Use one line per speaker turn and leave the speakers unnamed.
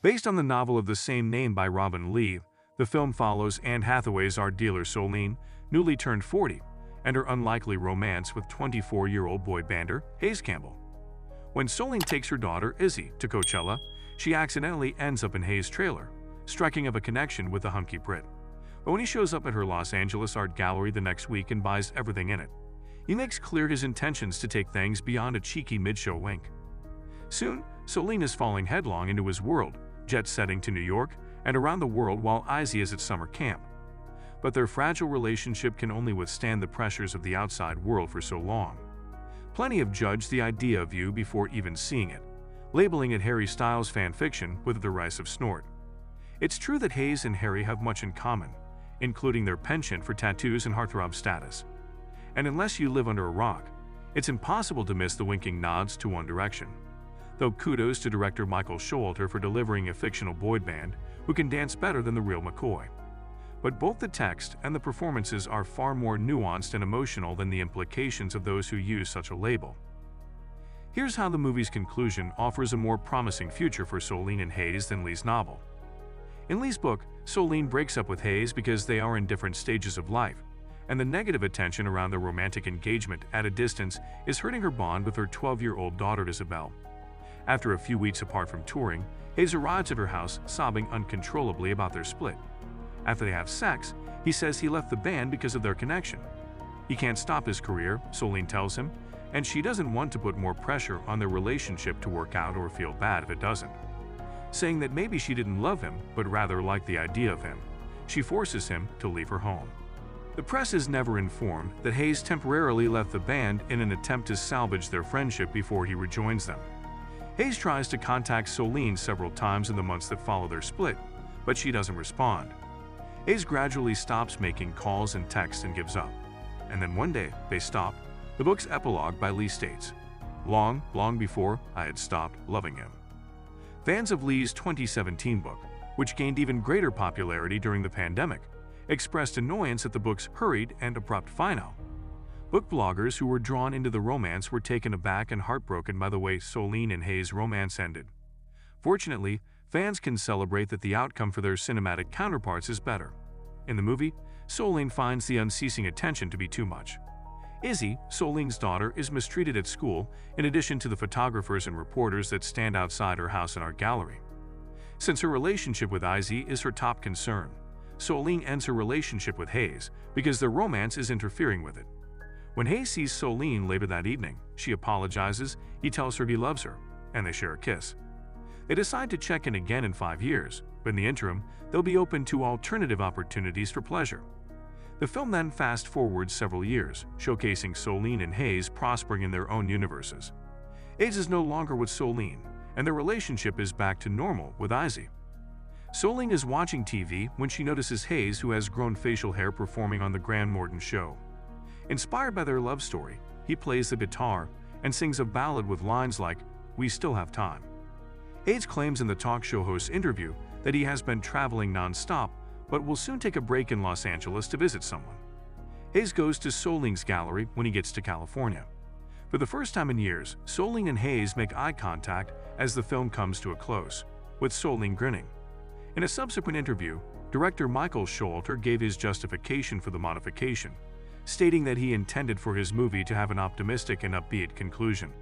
Based on the novel of the same name by Robin Lee, the film follows Anne Hathaway's art dealer Solene, newly turned 40, and her unlikely romance with 24-year-old boy bander Hayes Campbell. When Solene takes her daughter Izzy to Coachella, she accidentally ends up in Hayes' trailer, striking up a connection with the hunky Brit. But when he shows up at her Los Angeles art gallery the next week and buys everything in it, he makes clear his intentions to take things beyond a cheeky mid-show wink. Soon, Solene is falling headlong into his world, jet-setting to New York and around the world while Izzy is at summer camp. But their fragile relationship can only withstand the pressures of the outside world for so long. Plenty have judged the idea of You before even seeing it, labeling it Harry Styles fan fiction with a derisive snort. It's true that Hayes and Harry have much in common, including their penchant for tattoos and heartthrob status. And unless you live under a rock, it's impossible to miss the winking nods to One Direction. Though kudos to director Michael Showalter for delivering a fictional boy band who can dance better than the real McCoy. But both the text and the performances are far more nuanced and emotional than the implications of those who use such a label. Here's how the movie's conclusion offers a more promising future for Solene and Hayes than Lee's novel. In Lee's book, Solene breaks up with Hayes because they are in different stages of life, and the negative attention around their romantic engagement at a distance is hurting her bond with her 12-year-old daughter Isabel. After a few weeks apart from touring, Hayes arrives at her house sobbing uncontrollably about their split. After they have sex, he says he left the band because of their connection. He can't stop his career, Solene tells him, and she doesn't want to put more pressure on their relationship to work out or feel bad if it doesn't. Saying that maybe she didn't love him, but rather liked the idea of him, she forces him to leave her home. The press is never informed that Hayes temporarily left the band in an attempt to salvage their friendship before he rejoins them. Hayes tries to contact Solene several times in the months that follow their split, but she doesn't respond. Hayes gradually stops making calls and texts and gives up. And then one day, they stop. The book's epilogue by Lee states, "Long, long before I had stopped loving him." Fans of Lee's 2017 book, which gained even greater popularity during the pandemic, expressed annoyance at the book's hurried and abrupt final. Book bloggers who were drawn into the romance were taken aback and heartbroken by the way Solene and Hayes' romance ended. Fortunately, fans can celebrate that the outcome for their cinematic counterparts is better. In the movie, Solene finds the unceasing attention to be too much. Izzy, Solene's daughter, is mistreated at school, in addition to the photographers and reporters that stand outside her house and art gallery. Since her relationship with Izzy is her top concern, Solene ends her relationship with Hayes because their romance is interfering with it. When Hayes sees Solene later that evening, she apologizes, he tells her he loves her, and they share a kiss. They decide to check in again in 5 years, but in the interim, they'll be open to alternative opportunities for pleasure. The film then fast-forwards several years, showcasing Solene and Hayes prospering in their own universes. Hayes is no longer with Solene, and their relationship is back to normal with Izzy. Solene is watching TV when she notices Hayes, who has grown facial hair, performing on the Graham Norton show. Inspired by their love story, he plays the guitar and sings a ballad with lines like, "We still have time." Hayes claims in the talk show host's interview that he has been traveling non-stop, but will soon take a break in Los Angeles to visit someone. Hayes goes to Solene's gallery when he gets to California. For the first time in years, Solene and Hayes make eye contact as the film comes to a close, with Solene grinning. In a subsequent interview, director Michael Showalter gave his justification for the modification, stating that he intended for his movie to have an optimistic and upbeat conclusion.